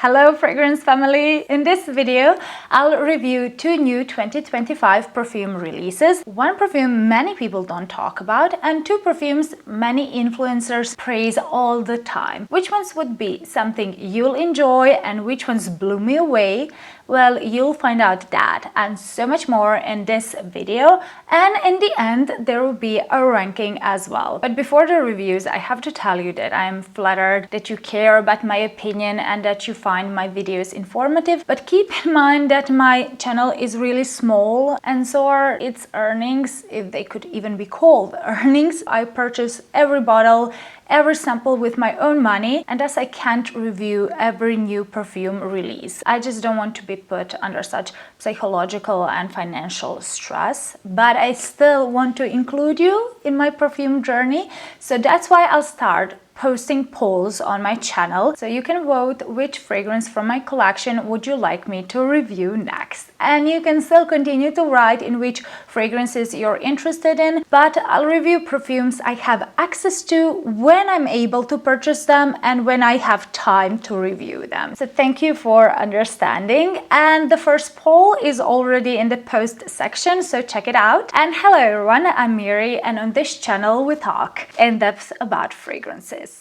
Hello fragrance family! In this video, I'll review two new 2025 perfume releases, one perfume many people don't talk about, and two perfumes many influencers praise all the time. Which ones would be something you'll enjoy and which ones blew me away? Well, you'll find out that and so much more in this video, and in the end there will be a ranking as well. But before the reviews, I have to tell you that I am flattered that you care about my opinion and that you find my videos informative, but keep in mind that my channel is really small and so are its earnings, if they could even be called earnings. I purchase every bottle, every sample with my own money, and thus I can't review every new perfume release. I just don't want to be put under such psychological and financial stress, but I still want to include you in my perfume journey, so that's why I'll start posting polls on my channel so you can vote which fragrance from my collection would you like me to review next. And you can still continue to write in which fragrances you're interested in, but I'll review perfumes I have access to when I'm able to purchase them and when I have time to review them. So thank you for understanding. And the first poll is already in the post section, so check it out. And hello everyone, I'm Miri, and on this channel we talk in depth about fragrances.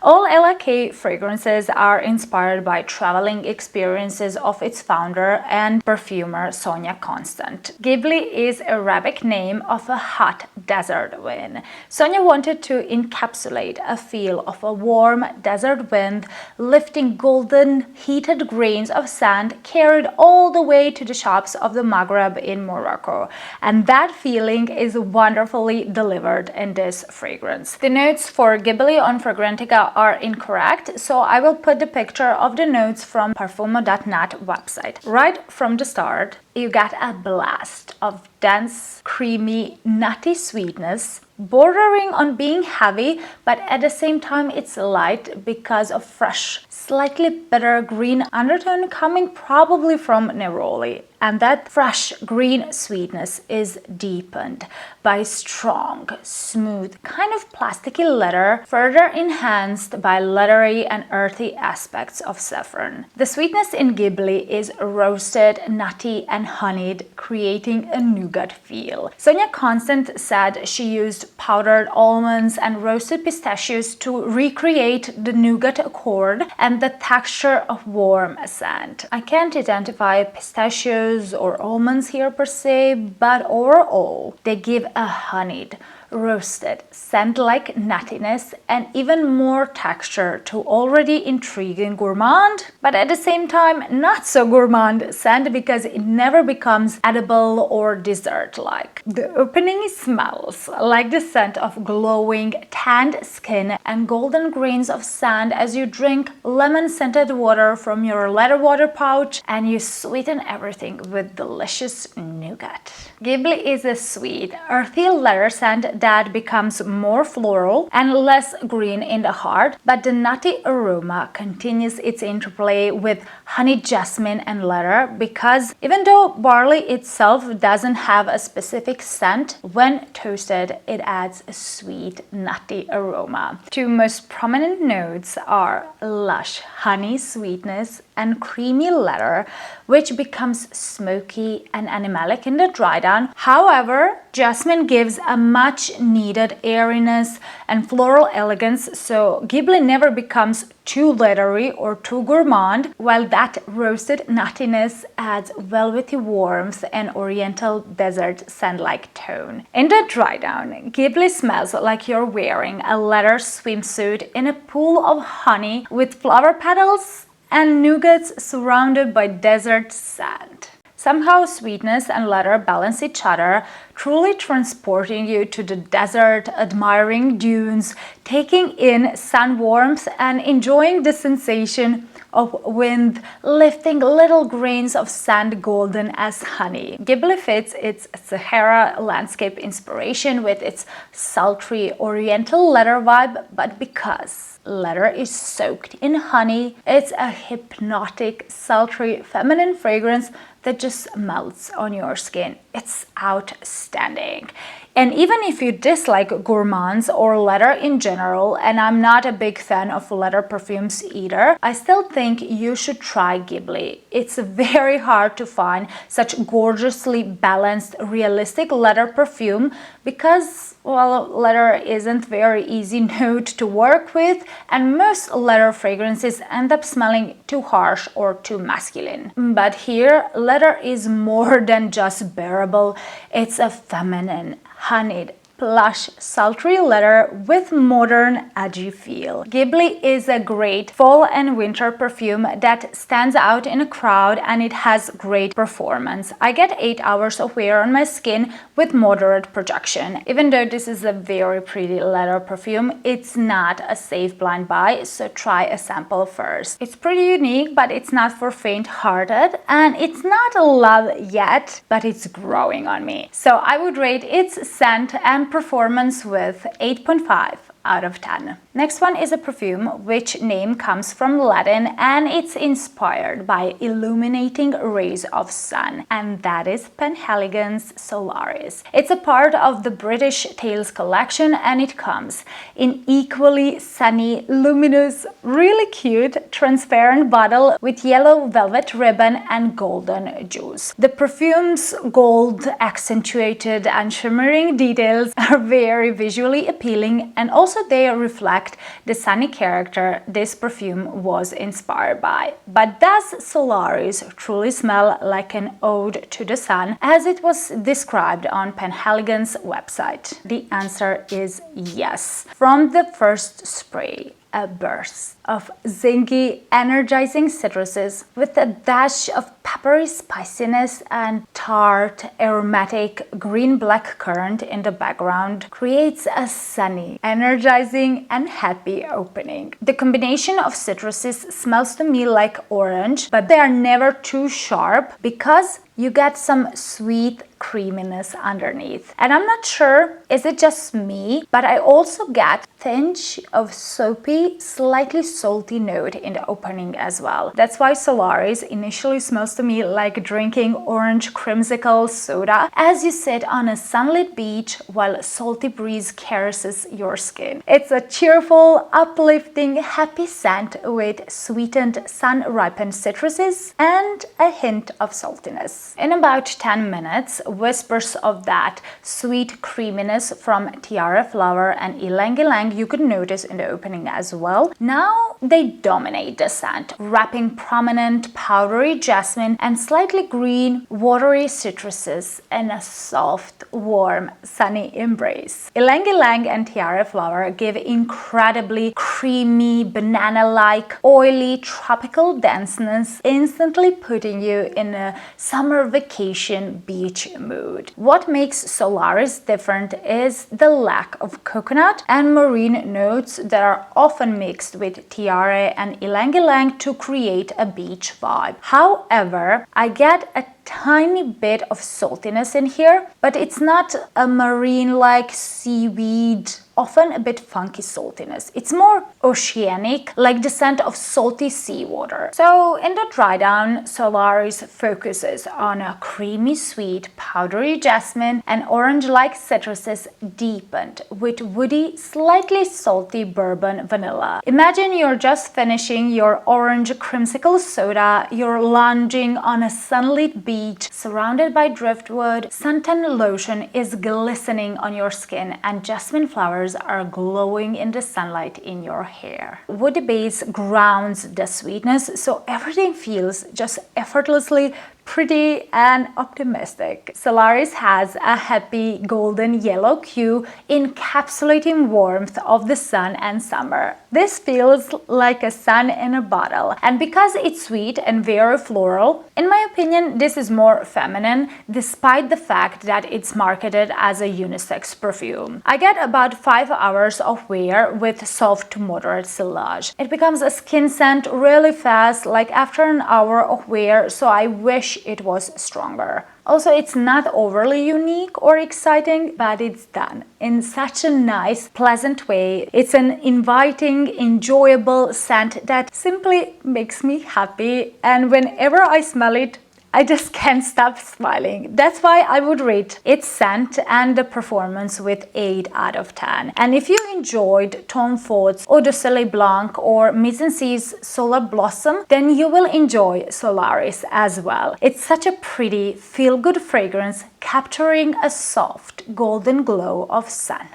All LK fragrances are inspired by traveling experiences of its founder and perfumer Sonia Constant. Ghibli is a Arabic name of a hot desert wind. Sonia wanted to encapsulate a feel of a warm desert wind lifting golden heated grains of sand carried all the way to the shops of the Maghreb in Morocco. And that feeling is wonderfully delivered in this fragrance. The notes for Ghibli on Fragrantica are incorrect, so I will put the picture of the notes from Parfumo.net website. Right from the start, you get a blast of dense, creamy, nutty sweetness, bordering on being heavy, but at the same time it's light because of fresh, slightly bitter green undertone coming probably from neroli. And that fresh green sweetness is deepened by strong, smooth, kind of plasticky leather, further enhanced by leathery and earthy aspects of saffron. The sweetness in Ghibli is roasted, nutty, and honeyed, creating a nougat feel. Sonia Constant said she used powdered almonds and roasted pistachios to recreate the nougat accord and the texture of warm sand. I can't identify pistachios or almonds here per se, but overall they give a honeyed, roasted, scent-like nuttiness and even more texture to already intriguing gourmand, but at the same time not so gourmand scent because it never becomes edible or dessert-like. The opening smells like the scent of glowing, tanned skin and golden grains of sand as you drink lemon-scented water from your leather water pouch and you sweeten everything with delicious nougat. Ghibli is a sweet, earthy leather scent that becomes more floral and less green in the heart, but the nutty aroma continues its interplay with honey, jasmine, and leather because even though barley itself doesn't have a specific scent, when toasted it adds a sweet, nutty aroma. Two most prominent notes are lush honey sweetness and creamy leather, which becomes smoky and animalic in the dry down. However, jasmine gives a much needed airiness and floral elegance, so Ghibli never becomes too leathery or too gourmand, while that roasted nuttiness adds velvety warmth and oriental desert scent-like tone. In the dry down, Ghibli smells like you're wearing a leather swimsuit in a pool of honey with flower petals and nougats surrounded by desert sand. Somehow sweetness and leather balance each other, truly transporting you to the desert, admiring dunes, taking in sun warmth and enjoying the sensation of wind lifting little grains of sand golden as honey. Ghibli fits its Sahara landscape inspiration with its sultry oriental leather vibe, but because leather is soaked in honey, it's a hypnotic, sultry, feminine fragrance that just melts on your skin. It's outstanding. And even if you dislike gourmands or leather in general, and I'm not a big fan of leather perfumes either, I still think you should try Ghibli. It's very hard to find such gorgeously balanced, realistic leather perfume because, well, leather isn't very easy note to work with, and most leather fragrances end up smelling too harsh or too masculine. But here, leather is more than just bearable. It's a feminine, honeyed, plush, sultry leather with modern, edgy feel. Ghibli is a great fall and winter perfume that stands out in a crowd, and it has great performance. I get 8 hours of wear on my skin with moderate projection. Even though this is a very pretty leather perfume, it's not a safe blind buy, so try a sample first. It's pretty unique, but it's not for faint-hearted, and it's not a love yet, but it's growing on me. So I would rate its scent and performance with 8.5 out of 10. Next one is a perfume which name comes from Latin, and it's inspired by illuminating rays of sun, and that is Penhaligon's Solaris. It's a part of the British Tales collection, and it comes in equally sunny, luminous, really cute, transparent bottle with yellow velvet ribbon and golden juice. The perfume's gold accentuated and shimmering details are very visually appealing, and also they reflect the sunny character this perfume was inspired by. But does Solaris truly smell like an ode to the sun, as it was described on Penhaligon's website? The answer is yes. From the first spray, a burst of zingy, energizing citruses with a dash of peppery spiciness and tart, aromatic green-black currant in the background creates a sunny, energizing, and happy opening. The combination of citruses smells to me like orange, but they are never too sharp because you get some sweet creaminess underneath. And I'm not sure, is it just me, but I also get a tinge of soapy, slightly salty note in the opening as well. That's why Solaris initially smells to me like drinking orange creamsicle soda as you sit on a sunlit beach while a salty breeze caresses your skin. It's a cheerful, uplifting, happy scent with sweetened, sun-ripened citruses and a hint of saltiness. In about 10 minutes, whispers of that sweet creaminess from tiara flower and ylang ylang you could notice in the opening as well. Now they dominate the scent, wrapping prominent powdery jasmine and slightly green watery citruses in a soft, warm, sunny embrace. Ylang ylang and tiara flower give incredibly creamy, banana-like, oily, tropical denseness, instantly putting you in a summer vacation beach mood. What makes Solaris different is the lack of coconut and marine notes that are often mixed with tiare and ylang ylang to create a beach vibe. However, I get a tiny bit of saltiness in here, but it's not a marine-like seaweed, often a bit funky saltiness. It's more oceanic, like the scent of salty seawater. So in the dry down, Solaris focuses on a creamy sweet, powdery jasmine and orange-like citruses deepened with woody, slightly salty bourbon vanilla. Imagine you're just finishing your orange creamsicle soda, you're lounging on a sunlit beach surrounded by driftwood, suntan lotion is glistening on your skin, and jasmine flowers are glowing in the sunlight in your hair. Woody base grounds the sweetness, so everything feels just effortlessly pretty and optimistic. Solaris has a happy golden yellow hue encapsulating warmth of the sun and summer. This feels like a sun in a bottle, and because it's sweet and very floral, in my opinion this is more feminine despite the fact that it's marketed as a unisex perfume. I get about 5 hours of wear with soft to moderate sillage. It becomes a skin scent really fast, like after an hour of wear, so I wish it was stronger. Also, it's not overly unique or exciting, but it's done in such a nice, pleasant way. It's an inviting, enjoyable scent that simply makes me happy, and whenever I smell it, I just can't stop smiling. That's why I would rate its scent and the performance with 8 out of 10. And if you enjoyed Tom Ford's Eau de Soleil Blanc or Mise en Scene's Solar Blossom, then you will enjoy Solaris as well. It's such a pretty, feel-good fragrance capturing a soft, golden glow of sun.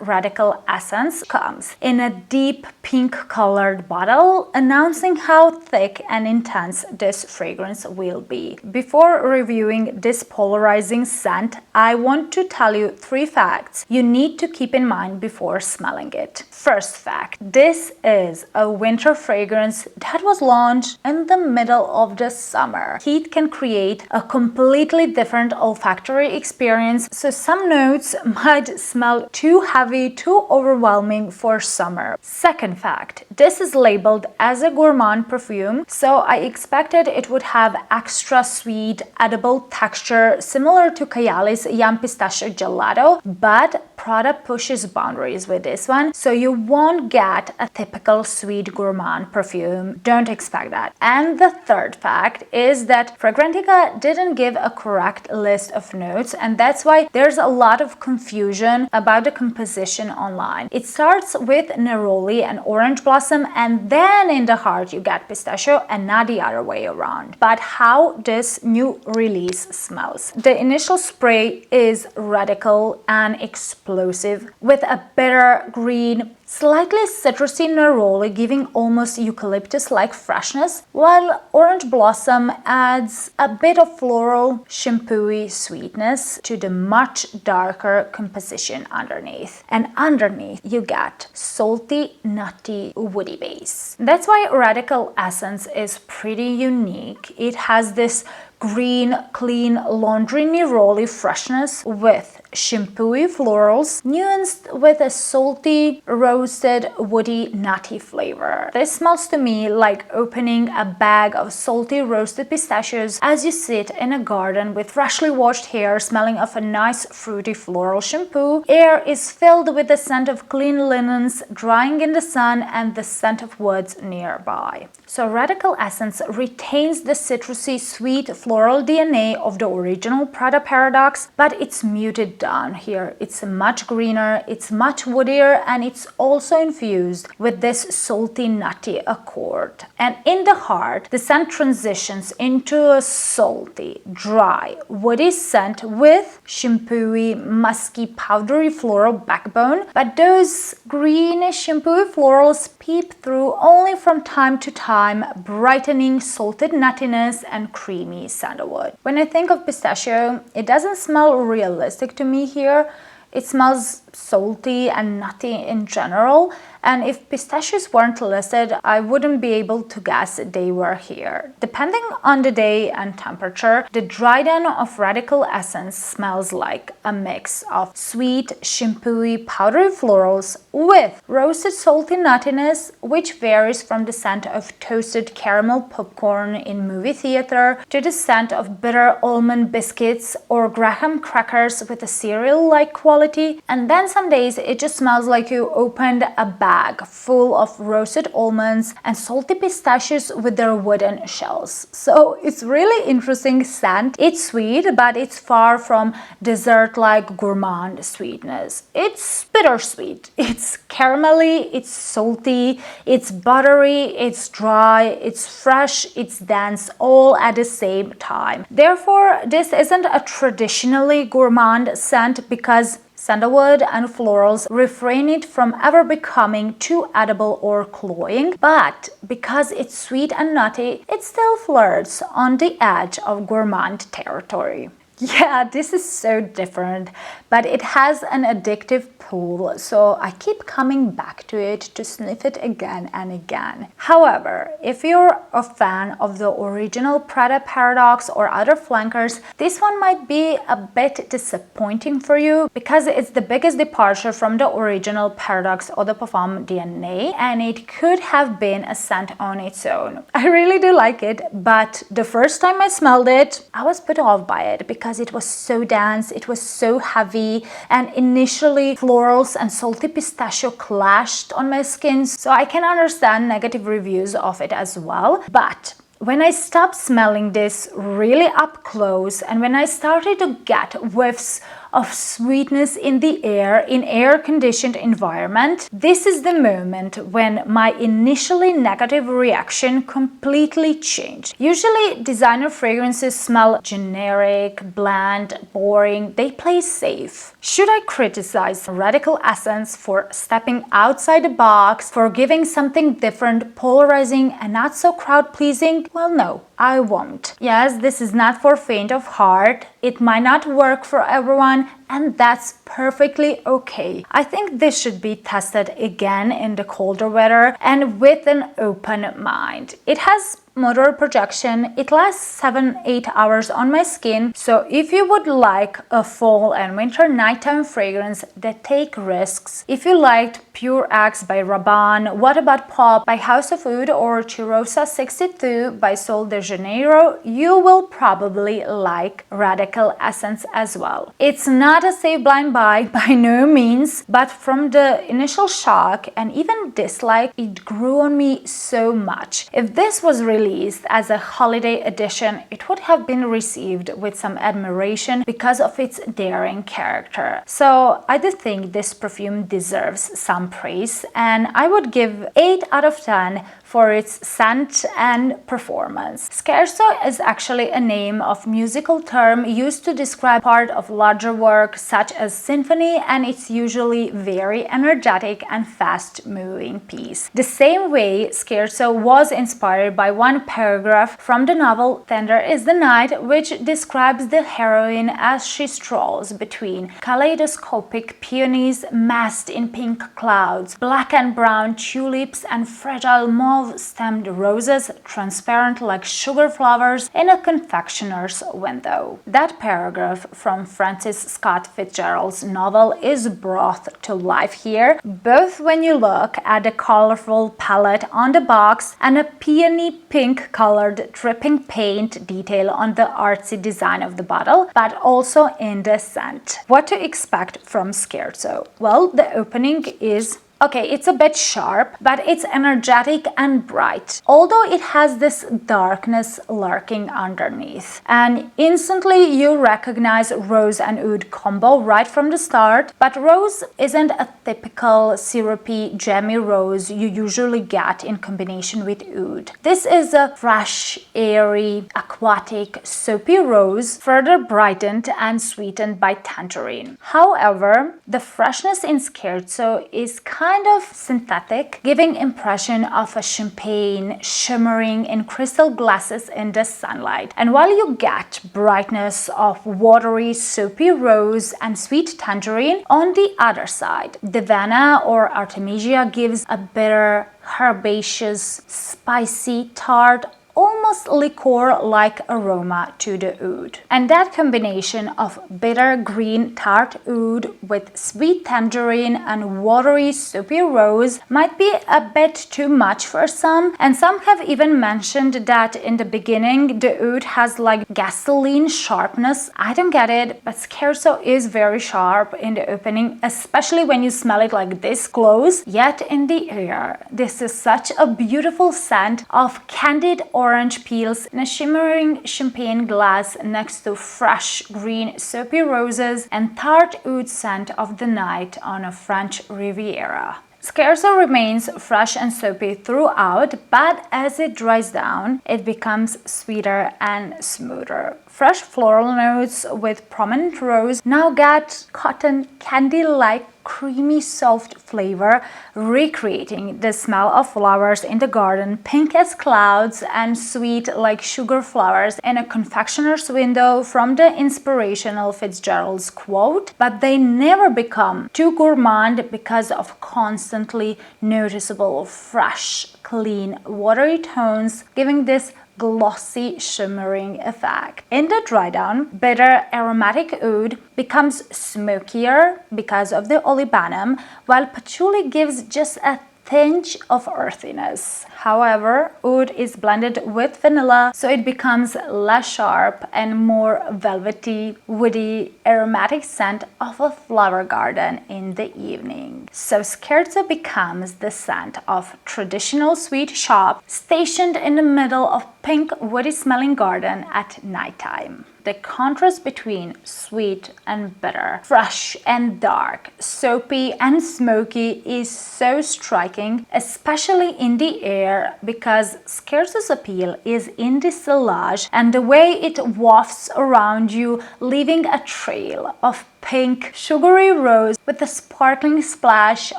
Radical Essence comes in a deep pink colored bottle, announcing how thick and intense this fragrance will be. Before reviewing this polarizing scent, I want to tell you 3 facts you need to keep in mind before smelling it. First fact, this is a winter fragrance that was launched in the middle of the summer. Heat can create a completely different olfactory experience, so some notes might smell too heavy, too overwhelming for summer. Second fact, this is labeled as a gourmand perfume, so I expected it would have extra sweet, edible texture similar to Kayali's Yum Pistachio Gelato, but Prada pushes boundaries with this one, so you won't get a typical sweet gourmand perfume. Don't expect that. And the third fact is that Fragrantica didn't give a correct list of notes, and that's why there's a lot of confusion about the composition online. It starts with neroli and orange blossom, and then in the heart you get pistachio, and not the other way around. But how this new release smells. The initial spray is radical and explosive with a bitter green, slightly citrusy neroli giving almost eucalyptus-like freshness, while orange blossom adds a bit of floral, shampooy sweetness to the much darker composition underneath. And underneath you get salty, nutty, woody base. That's why Radical Essence is pretty unique. It has this green, clean, laundry neroli freshness with shampooy florals, nuanced with a salty, roasted, woody, nutty flavor. This smells to me like opening a bag of salty roasted pistachios as you sit in a garden with freshly washed hair smelling of a nice fruity floral shampoo. Air is filled with the scent of clean linens drying in the sun and the scent of woods nearby. So Radical Essence retains the citrusy, sweet, floral DNA of the original Prada Paradoxe, but it's muted down here. It's much greener, it's much woodier, and it's also infused with this salty, nutty accord. And in the heart, the scent transitions into a salty, dry, woody scent with shampooy, musky, powdery floral backbone, but those greenish shampooy florals peep through only from time to time, brightening salted nuttiness and creamy sandalwood. When I think of pistachio, it doesn't smell realistic to me here. It smells salty and nutty in general, and if pistachios weren't listed, I wouldn't be able to guess they were here. Depending on the day and temperature, the dry down of Radical Essence smells like a mix of sweet, shampooy, powdery florals with roasted salty nuttiness, which varies from the scent of toasted caramel popcorn in movie theater to the scent of bitter almond biscuits or graham crackers with a cereal-like quality, and then some days it just smells like you opened a bag full of roasted almonds and salty pistachios with their wooden shells. So it's really interesting scent. It's sweet, but it's far from dessert-like gourmand sweetness. It's bittersweet. It's caramelly, it's salty, it's buttery, it's dry, it's fresh, it's dense, all at the same time. Therefore, this isn't a traditionally gourmand scent because sandalwood and florals refrain it from ever becoming too edible or cloying, but because it's sweet and nutty, it still flirts on the edge of gourmand territory. Yeah, this is so different, but it has an addictive pull, so I keep coming back to it to sniff it again and again. However, if you're a fan of the original Prada Paradoxe or other flankers, this one might be a bit disappointing for you because it's the biggest departure from the original Paradoxe Eau de Parfum DNA, and it could have been a scent on its own. I really do like it, but the first time I smelled it, I was put off by it because it was so dense, it was so heavy, and initially florals and salty pistachio clashed on my skin, so I can understand negative reviews of it as well. But when I stopped smelling this really up close and when I started to get whiffs of sweetness in the air in air-conditioned environment, this is the moment when my initially negative reaction completely changed. Usually designer fragrances smell generic, bland, boring, they play safe. Should I criticize Radical Essence for stepping outside the box, for giving something different, polarizing and not so crowd-pleasing? Well, no, I won't. Yes, this is not for faint of heart. It might not work for everyone, and that's perfectly okay. I think this should be tested again in the colder weather and with an open mind. It has motor projection, it lasts 7-8 hours on my skin, so if you would like a fall and winter nighttime fragrance that take risks, if you liked Pure X by Rabanne, What About Pop by House of Oud, or Cheirosa 62 by Sol de Janeiro, you will probably like Radical Essence as well. It's not a safe blind buy by no means, but from the initial shock and even dislike, it grew on me so much. If this was released as a holiday edition, it would have been received with some admiration because of its daring character. So I do think this perfume deserves some praise, and I would give 8 out of 10 for its scent and performance. Scherzo is actually a name of musical term used to describe part of larger work such as symphony, and it's usually very energetic and fast-moving piece. The same way Scherzo was inspired by one paragraph from the novel Tender is the Night, which describes the heroine as she strolls between kaleidoscopic peonies massed in pink clouds, black and brown tulips, and fragile mauve-stemmed roses transparent like sugar flowers in a confectioner's window. That paragraph from Francis Scott Fitzgerald's novel is brought to life here, both when you look at the colorful palette on the box and a peony pink colored dripping paint detail on the artsy design of the bottle, but also in the scent. What to expect from Scherzo? Well, the opening is okay, it's a bit sharp, but it's energetic and bright, although it has this darkness lurking underneath. And instantly you recognize rose and oud combo right from the start, but rose isn't a typical syrupy, jammy rose you usually get in combination with oud. This is a fresh, airy, aquatic, soapy rose, further brightened and sweetened by tangerine. However, the freshness in Scherzo is kind of synthetic, giving impression of a champagne shimmering in crystal glasses in the sunlight. And while you get brightness of watery, soapy rose and sweet tangerine, on the other side, Devana or Artemisia gives a bitter, herbaceous, spicy, tart, almost liqueur-like aroma to the oud. And that combination of bitter green tart oud with sweet tangerine and watery soapy rose might be a bit too much for some, and some have even mentioned that in the beginning the oud has like gasoline sharpness. I don't get it, but Scherzo is very sharp in the opening, especially when you smell it like this close, yet in the air. This is such a beautiful scent of candied orange peels in a shimmering champagne glass next to fresh green soapy roses and tart oud scent of the night on a French Riviera. Scherzo remains fresh and soapy throughout, but as it dries down, it becomes sweeter and smoother. Fresh floral notes with prominent rose now get cotton candy-like creamy soft flavor, recreating the smell of flowers in the garden, pink as clouds and sweet like sugar flowers in a confectioner's window from the inspirational Fitzgerald's quote, but they never become too gourmand because of constantly noticeable fresh, clean, watery tones, giving this glossy, shimmering effect. In the dry down, bitter aromatic oud becomes smokier because of the olibanum, while patchouli gives just a tinge of earthiness. However, oud is blended with vanilla, so it becomes less sharp and more velvety, woody, aromatic scent of a flower garden in the evening. So Scherzo becomes the scent of traditional sweet shop stationed in the middle of pink, woody smelling garden at nighttime. The contrast between sweet and bitter, fresh and dark, soapy and smoky is so striking, especially in the air, because Scherzo's appeal is in the sillage and the way it wafts around you, leaving a trail of pink, sugary rose with a sparkling splash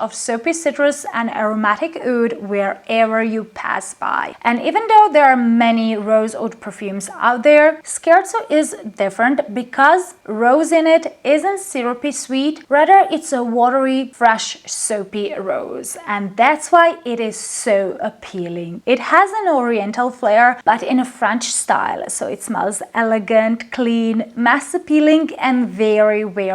of soapy citrus and aromatic oud wherever you pass by. And even though there are many rose oud perfumes out there, Scherzo is different because rose in it isn't syrupy sweet, rather it's a watery, fresh, soapy rose. And that's why it is so appealing. It has an oriental flair, but in a French style, so it smells elegant, clean, mass appealing, and very wearable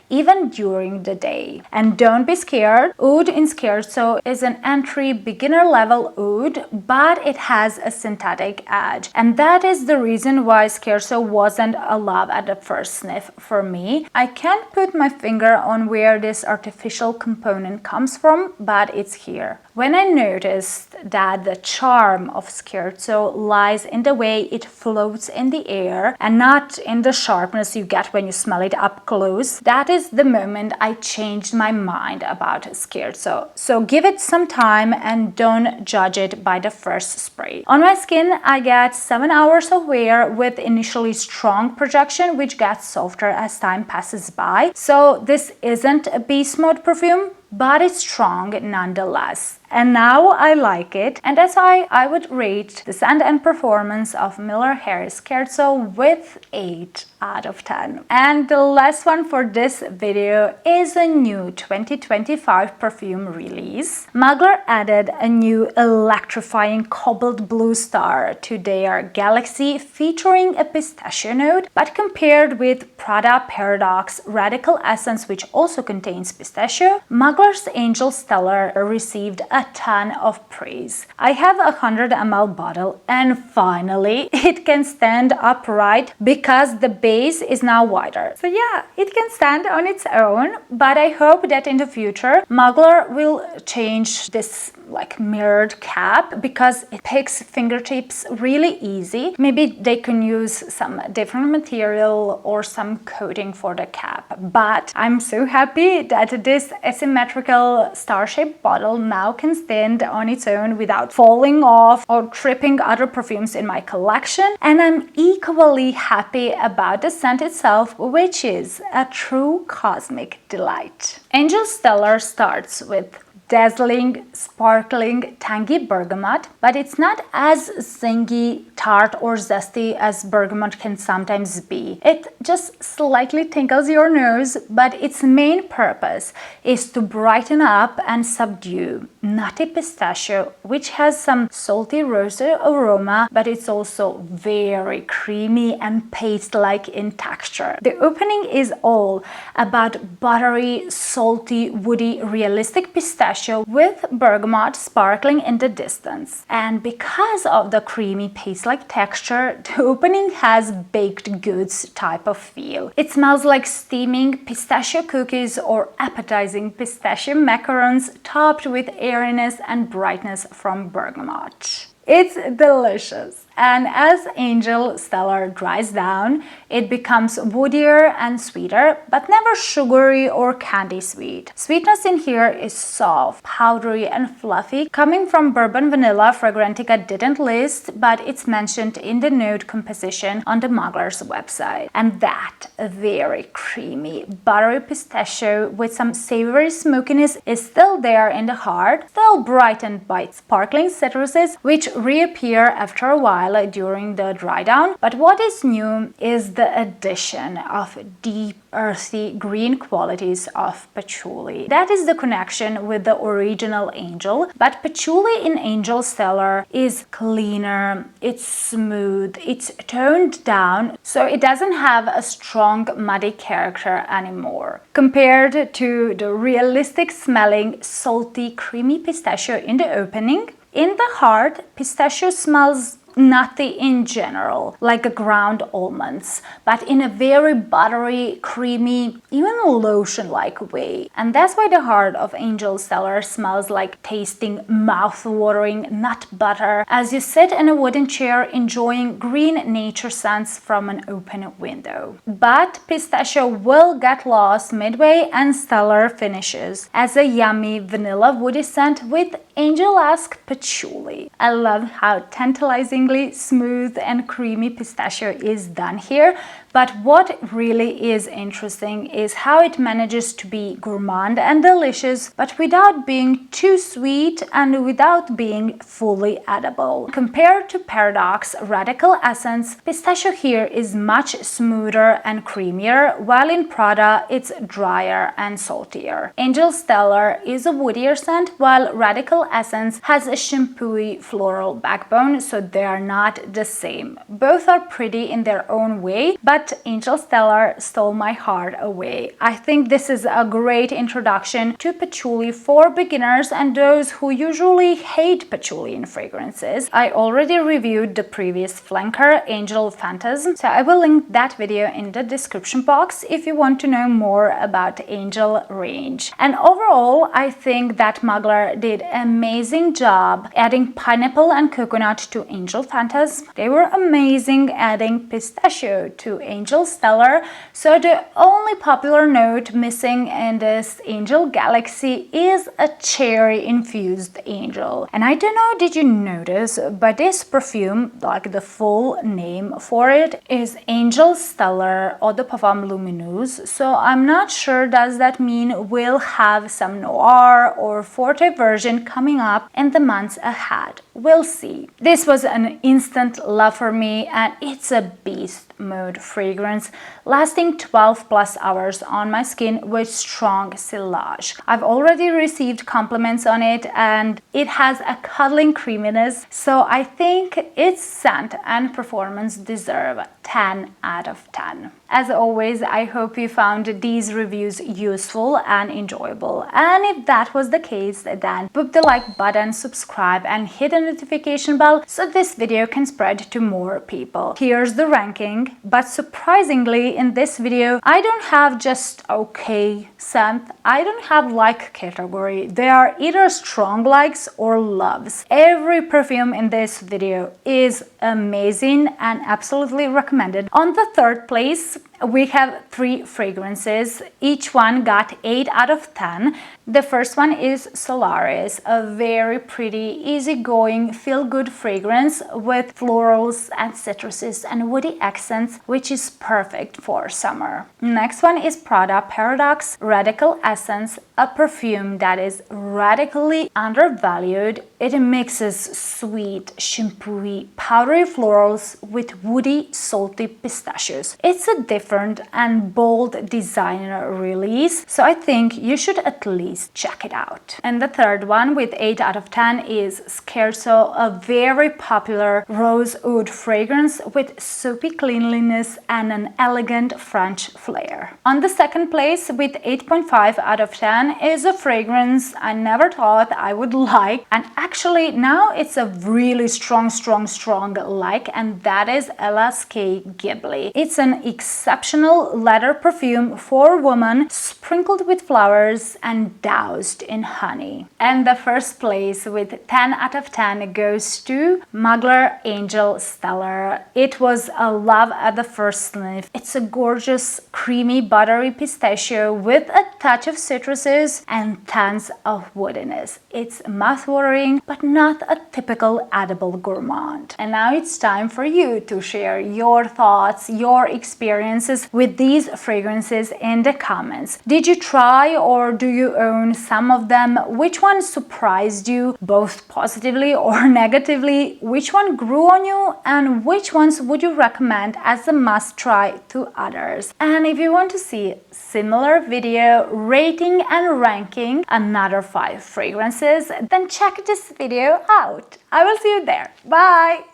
even during the day. And don't be scared, oud in Scherzo is an entry beginner level oud, but it has a synthetic edge. And that is the reason why Scherzo wasn't a love at the first sniff for me. I can't put my finger on where this artificial component comes from, but it's here. When I noticed that the charm of Scherzo lies in the way it floats in the air and not in the sharpness you get when you smell it up close, that is the moment I changed my mind about Scherzo. So give it some time and don't judge it by the first spray. On my skin, I get 7 hours of wear with initially strong projection, which gets softer as time passes by. So this isn't a beast mode perfume, but it's strong nonetheless. And now I like it, and that's why I would rate the scent and performance of Miller Harris Scherzo with 8 out of 10. And the last one for this video is a new 2025 perfume release. Mugler added a new electrifying cobalt blue star to their Galaxy featuring a pistachio note, but compared with Prada Paradoxe Radical Essence, which also contains pistachio, Mugler's Angel Stellar received a ton of praise. I have a 100 ml bottle and finally it can stand upright because the base is now wider. So yeah, it can stand on its own, but I hope that in the future Mugler will change this like mirrored cap because it picks fingertips really easy. Maybe they can use some different material or some coating for the cap, but I'm so happy that this asymmetrical star-shaped bottle now can stand on its own without falling off or tripping other perfumes in my collection. And I'm equally happy about the scent itself, which is a true cosmic delight. Angel Stellar starts with dazzling, sparkling, tangy bergamot, but it's not as zingy, tart or zesty as bergamot can sometimes be. It just slightly tickles your nose, but its main purpose is to brighten up and subdue nutty pistachio, which has some salty rosy aroma, but it's also very creamy and paste-like in texture. The opening is all about buttery, salty, woody, realistic pistachio with bergamot sparkling in the distance. And because of the creamy paste-like texture, the opening has baked goods type of feel. It smells like steaming pistachio cookies or appetizing pistachio macarons topped with airiness and brightness from bergamot. It's delicious. And as Angel Stellar dries down, it becomes woodier and sweeter, but never sugary or candy sweet. Sweetness in here is soft, powdery and fluffy, coming from bourbon vanilla. Fragrantica didn't list, but it's mentioned in the note composition on the Mugler's website. And that very creamy, buttery pistachio with some savory smokiness is still there in the heart, still brightened by sparkling citruses, which reappear after a while while during the dry down, but what is new is the addition of deep earthy green qualities of patchouli. That is the connection with the original Angel, but patchouli in Angel Stellar is cleaner, it's smooth, it's toned down, so it doesn't have a strong muddy character anymore. Compared to the realistic smelling salty creamy pistachio in the opening, in the heart pistachio smells nutty in general, like ground almonds, but in a very buttery, creamy, even lotion-like way. And that's why the heart of Angel Stellar smells like tasting mouth-watering nut butter as you sit in a wooden chair enjoying green nature scents from an open window. But pistachio will get lost midway and Stellar finishes as a yummy vanilla woody scent with angel-esque patchouli. I love how tantalizingly smooth and creamy pistachio is done here, but what really is interesting is how it manages to be gourmand and delicious, but without being too sweet and without being fully edible. Compared to Paradoxe Radical Essence, pistachio here is much smoother and creamier, while in Prada it's drier and saltier. Angel Stellar is a woodier scent, while Radical Essence has a shampooy floral backbone, so they are not the same. Both are pretty in their own way, but Angel Stellar stole my heart away. I think this is a great introduction to patchouli for beginners and those who usually hate patchouli in fragrances. I already reviewed the previous flanker, Angel Phantasm, so I will link that video in the description box if you want to know more about Angel range. And overall, I think that Mugler did an amazing job adding pineapple and coconut to Angel Phantasm. They were amazing adding pistachio to Angel Stellar, so the only popular note missing in this Angel Galaxy is a cherry-infused angel. And I don't know, did you notice, but this perfume, like the full name for it, is Angel Stellar Eau de Parfum Lumineuse, so I'm not sure does that mean we'll have some noir or forte version coming up in the months ahead. We'll see. This was an instant love for me, and it's a beast mode fragrance lasting 12 plus hours on my skin with strong sillage. I've already received compliments on it and it has a cuddling creaminess, so I think its scent and performance deserve 10 out of 10. As always, I hope you found these reviews useful and enjoyable, and if that was the case, then boop the like button, subscribe and hit the notification bell so this video can spread to more people. Here's the ranking, but surprisingly in this video I don't have just okay scent, I don't have like category. They are either strong likes or loves. Every perfume in this video is amazing and absolutely recommended. On the third place we have 3 fragrances. Each one got 8 out of 10. The first one is Solaris, a very pretty, easygoing, feel-good fragrance with florals and citruses and woody accents, which is perfect for summer. Next one is Prada Paradoxe Radical Essence, a perfume that is radically undervalued. It mixes sweet, shampooy, powdery florals with woody, salty pistachios. It's a different and bold designer release, so I think you should at least check it out. And the third one with 8 out of 10 is Scherzo, a very popular rose oud fragrance with soapy cleanliness and an elegant French flair. On the second place with 8.5 out of 10 is a fragrance I never thought I would like, and actually now it's a really strong like, and that is Ella's K Ghibli. It's an exceptional leather perfume for women, sprinkled with flowers and doused in honey. And the first place with 10 out of 10 goes to Mugler Angel Stellar. It was a love at the first sniff. It's a gorgeous, creamy, buttery pistachio with a touch of citruses citrus and tons of woodiness. It's mouth-watering, but not a typical edible gourmand. And now it's time for you to share your thoughts, your experiences with these fragrances in the comments. Did you try or do you own some of them? Which one surprised you, both positively or negatively? Which one grew on you? And which ones would you recommend as a must-try to others? And if you want to see similar video rating and ranking another 5 fragrances, then check this video out. I will see you there. Bye!